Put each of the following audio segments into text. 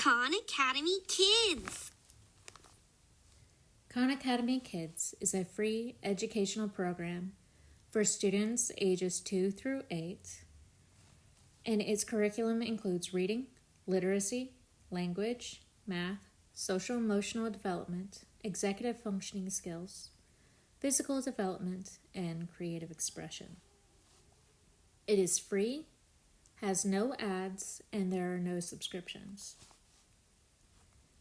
Khan Academy Kids. Khan Academy Kids is a free educational program for students ages 2 through 8, and its curriculum includes reading, literacy, language, math, social emotional development, executive functioning skills, physical development, and creative expression. It is free, has no ads, and there are no subscriptions.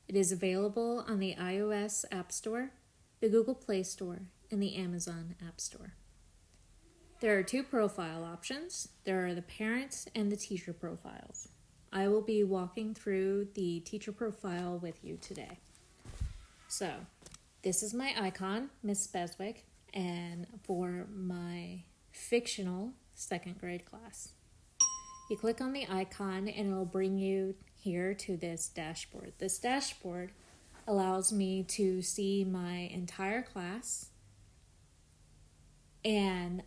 It is available on the iOS App Store, the Google Play Store, and the Amazon App Store. There are 2 profile options. There are the parent and the teacher profiles. I will be walking through the teacher profile with you today. So, this is my icon, Miss Beswick, and for my fictional 2nd grade class. You click on the icon and it'll bring you here to this dashboard. This dashboard allows me to see my entire class, and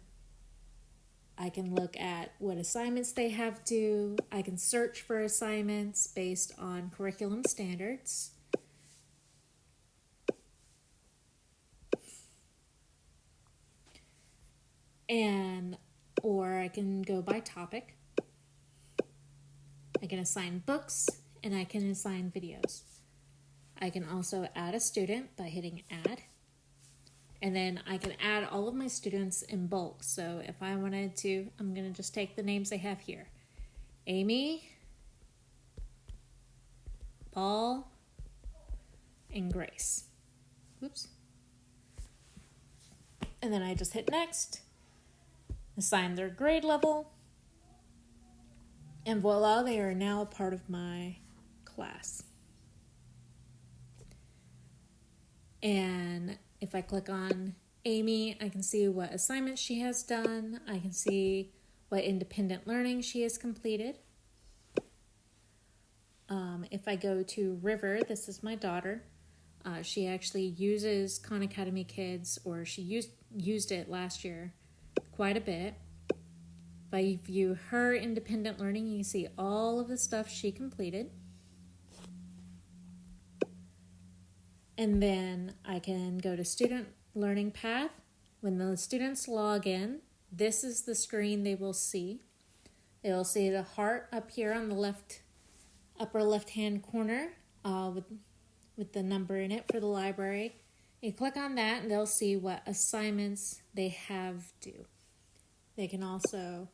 I can look at what assignments they have due. I can search for assignments based on curriculum standards. Or I can go by topic. I can assign books, and I can assign videos. I can also add a student by hitting add. And then I can add all of my students in bulk. So if I wanted to, I'm going to just take the names I have here. Amy, Paul, and Grace. Whoops. And then I just hit next, assign their grade level, and voila, they are now a part of my class. And if I click on Amy, I can see what assignments she has done. I can see what independent learning she has completed. If I go to River, this is my daughter. She actually uses Khan Academy Kids, or she used it last year quite a bit. If I view her independent learning, you can see all of the stuff she completed. And then I can go to Student Learning Path. When the students log in, this is the screen they will see. They will see the heart up here on the upper left-hand corner with the number in it for the library. You click on that and they'll see what assignments they have due. They can also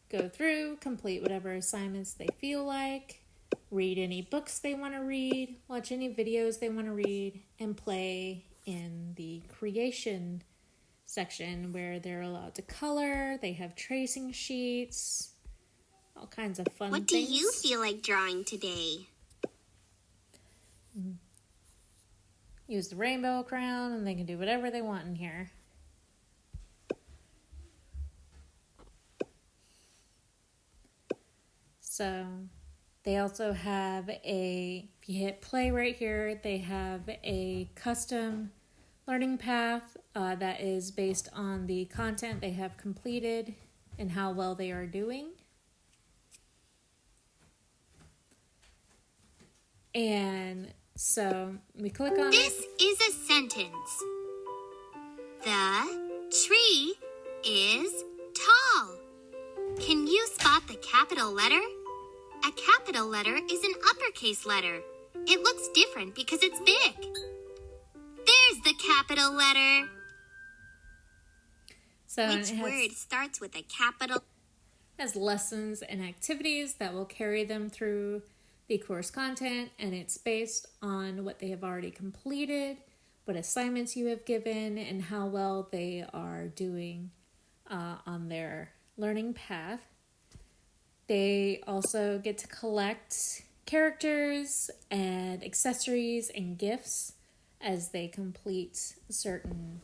go through, complete whatever assignments they feel like, read any books they want to read, watch any videos they want to read, and play in the creation section where they're allowed to color. They have tracing sheets, all kinds of fun things. What do you feel like drawing today? Use the rainbow crown, and they can do whatever they want in here. So they also have if you hit play right here, they have a custom learning path that is based on the content they have completed and how well they are doing. And so we click on This is a sentence. The tree is tall. Can you spot the capital letter? A capital letter is an uppercase letter. It looks different because it's big. There's the capital letter. So Which word starts with a capital? Has lessons and activities that will carry them through the course content, and it's based on what they have already completed, what assignments you have given, and how well they are doing on their learning path. They also get to collect characters and accessories and gifts as they complete certain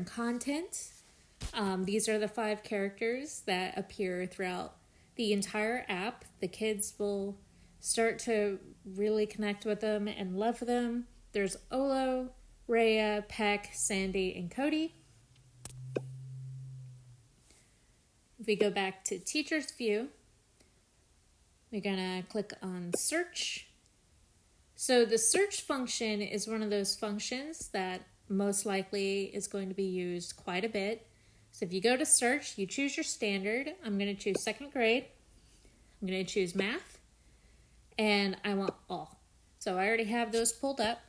content. These are the 5 characters that appear throughout the entire app. The kids will start to really connect with them and love them. There's Olo, Rhea, Peck, Sandy, and Cody. If we go back to Teacher's View, We're going to click on search. So the search function is one of those functions that most likely is going to be used quite a bit. So if you go to search, you choose your standard. I'm going to choose second grade. I'm going to choose math. And I want all. So I already have those pulled up.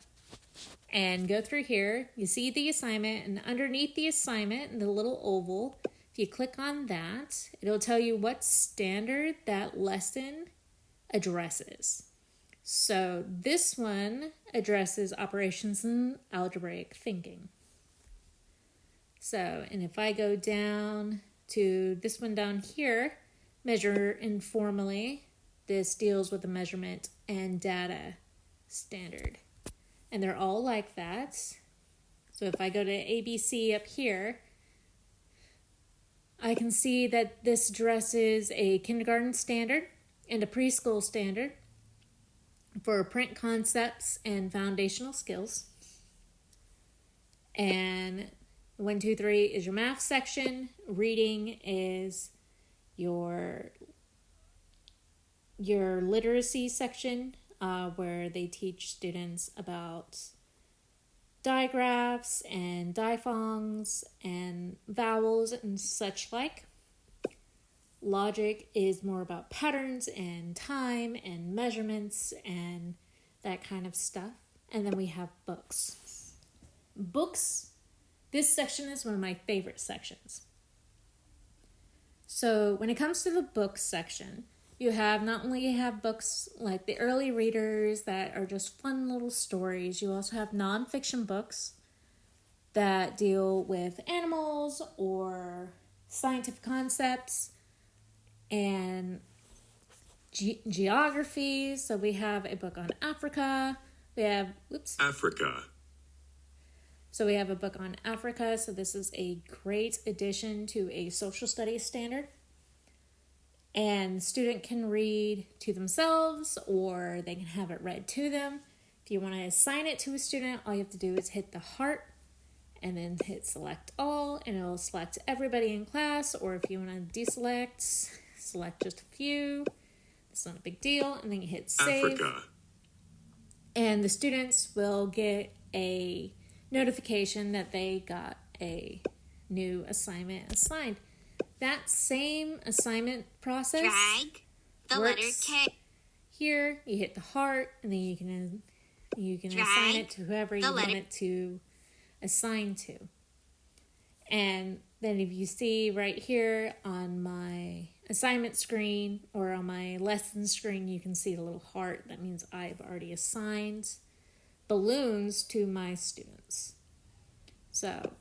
And go through here. You see the assignment. And underneath the assignment, in the little oval, if you click on that, it'll tell you what standard that lesson addresses. So this one addresses operations in algebraic thinking. So, and if I go down to this one down here, measure informally, this deals with the measurement and data standard. And they're all like that. So if I go to ABC up here, I can see that this addresses a kindergarten standard and a preschool standard for print concepts and foundational skills. And 1, 2, 3 is your math section. Reading is your literacy section, where they teach students about digraphs and diphthongs and vowels and such like. Logic is more about patterns and time and measurements and that kind of stuff. And then we have books. Books, this section is one of my favorite sections. So when it comes to the books section, you have not only have books like the early readers that are just fun little stories, you also have nonfiction books that deal with animals or scientific concepts and geography. So we have a book on Africa. We have, Africa. So we have a book on Africa. So this is a great addition to a social studies standard. And the student can read to themselves or they can have it read to them. If you want to assign it to a student, all you have to do is hit the heart and then hit select all, and it'll select everybody in class. Or if you want to deselect, select just a few. It's not a big deal. And then you hit save. Africa. And the students will get a notification that they got a new assignment assigned. That same assignment process Drag the letter K. Here, you hit the heart, and then you can assign it to whoever you want it to assign to. And then if you see right here on my assignment screen or on my lesson screen, you can see the little heart. That means I've already assigned balloons to my students. So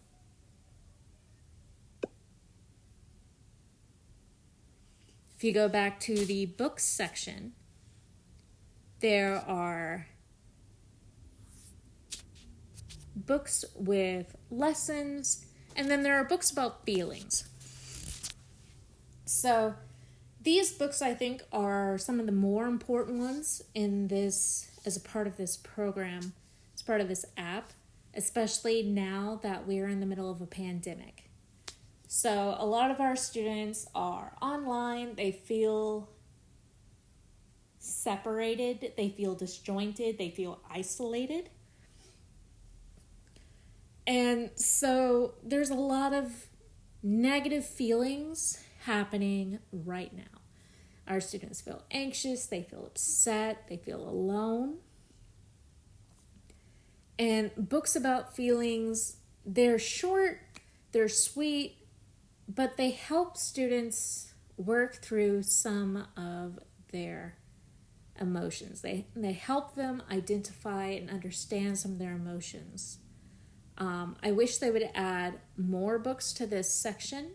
if you go back to the books section, there are books with lessons, and then there are books about feelings. So these books, I think, are some of the more important ones in this, as a part of this program, as part of this app, especially now that we're in the middle of a pandemic. So a lot of our students are online. They feel separated. They feel disjointed. They feel isolated. And so there's a lot of negative feelings happening right now. Our students feel anxious. They feel upset. They feel alone. And books about feelings, they're short, they're sweet, but they help students work through some of their emotions. They help them identify and understand some of their emotions. I wish they would add more books to this section,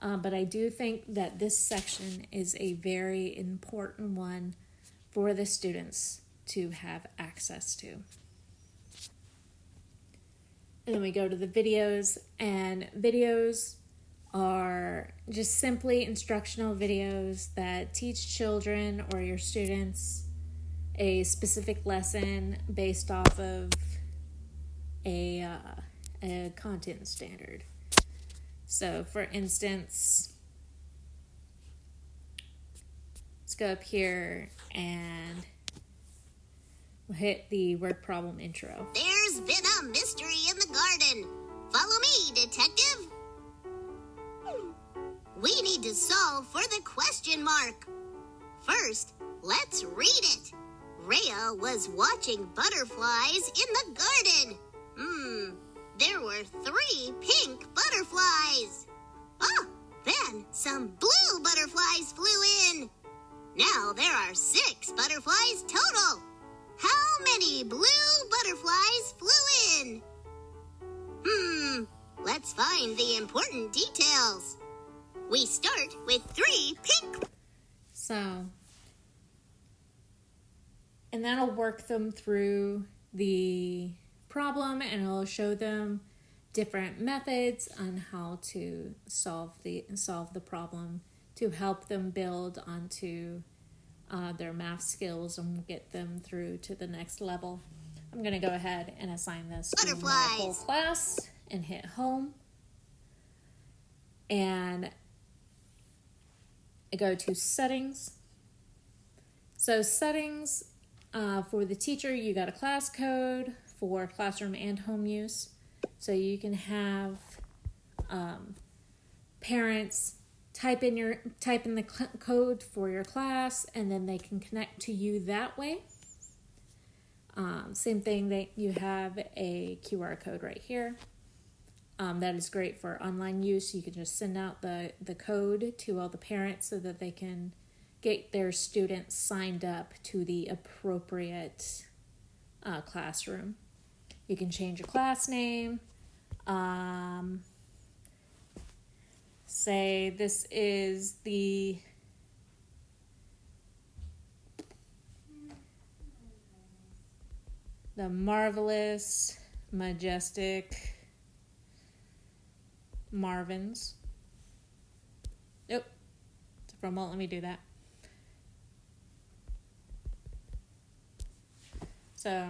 but I do think that this section is a very important one for the students to have access to. And then we go to the videos, and videos are just simply instructional videos that teach children or your students a specific lesson based off of a content standard. let's go up here and we'll hit the word problem intro. There's been a mystery in the garden. Follow me, detective. We need to solve for the question mark. First, let's read it. Rhea was watching butterflies in the garden. There were 3 pink butterflies. Oh, then some blue butterflies flew in. Now there are 6 butterflies total. How many blue butterflies flew in? Let's find the important details. We start with 3 pink. So, and that'll work them through the problem, and it'll show them different methods on how to solve the problem to help them build onto their math skills and get them through to the next level. I'm going to go ahead and assign this to my whole class and hit home. And I go to settings. So settings, for the teacher, you got a class code for classroom and home use. So you can have parents type in the code for your class, and then they can connect to you that way. Same thing, that you have a QR code right here. That is great for online use. You can just send out the code to all the parents so that they can get their students signed up to the appropriate classroom. You can change your class name. Say this is the Marvelous, Majestic Marvins. Nope. From won't let me do that. So,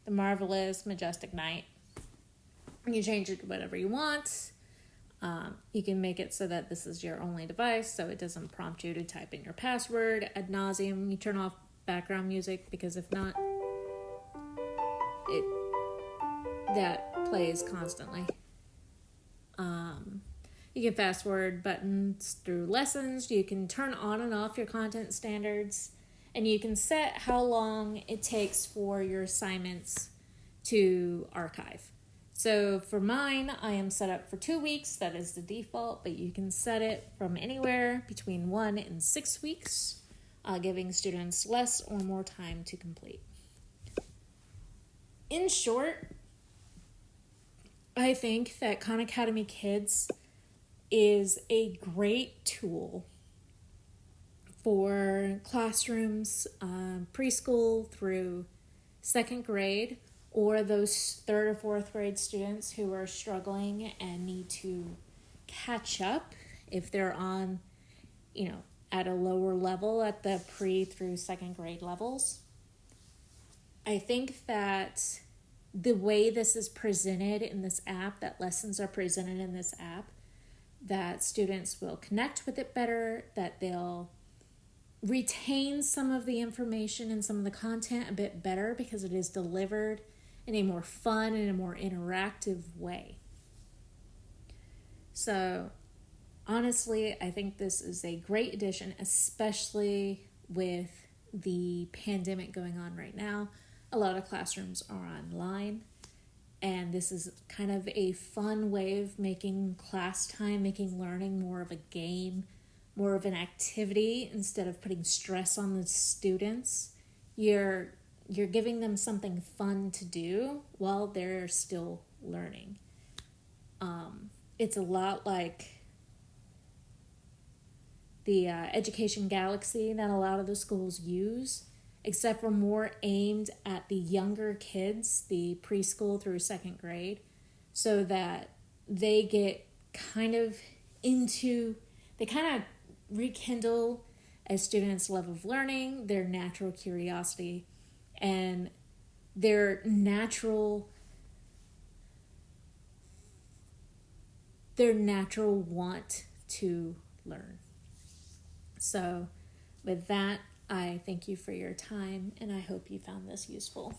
the Marvelous, Majestic Night. You can change it to whatever you want. You can make it so that this is your only device, so it doesn't prompt you to type in your password ad nauseum. You turn off background music, because if not, that plays constantly. You can fast forward buttons through lessons. You can turn on and off your content standards, and you can set how long it takes for your assignments to archive. So for mine, I am set up for 2 weeks. That is the default, but you can set it from anywhere between 1 and 6 weeks, giving students less or more time to complete. In short, I think that Khan Academy Kids is a great tool for classrooms, preschool through 2nd grade, or those 3rd or 4th grade students who are struggling and need to catch up if they're on, at a lower level at the pre through 2nd grade levels. I think that the way this is presented in this app, that lessons are presented in this app, that students will connect with it better, that they'll retain some of the information and some of the content a bit better because it is delivered in a more fun and a more interactive way. So honestly, I think this is a great addition, especially with the pandemic going on right now. A lot of classrooms are online, and this is kind of a fun way of making class time, making learning more of a game, more of an activity instead of putting stress on the students. You're giving them something fun to do while they're still learning. It's a lot like the Education Galaxy that a lot of the schools use, except for more aimed at the younger kids, the preschool through 2nd grade, so that they get they kind of rekindle a student's love of learning, their natural curiosity, and their natural want to learn. So With that, I thank you for your time and I hope you found this useful.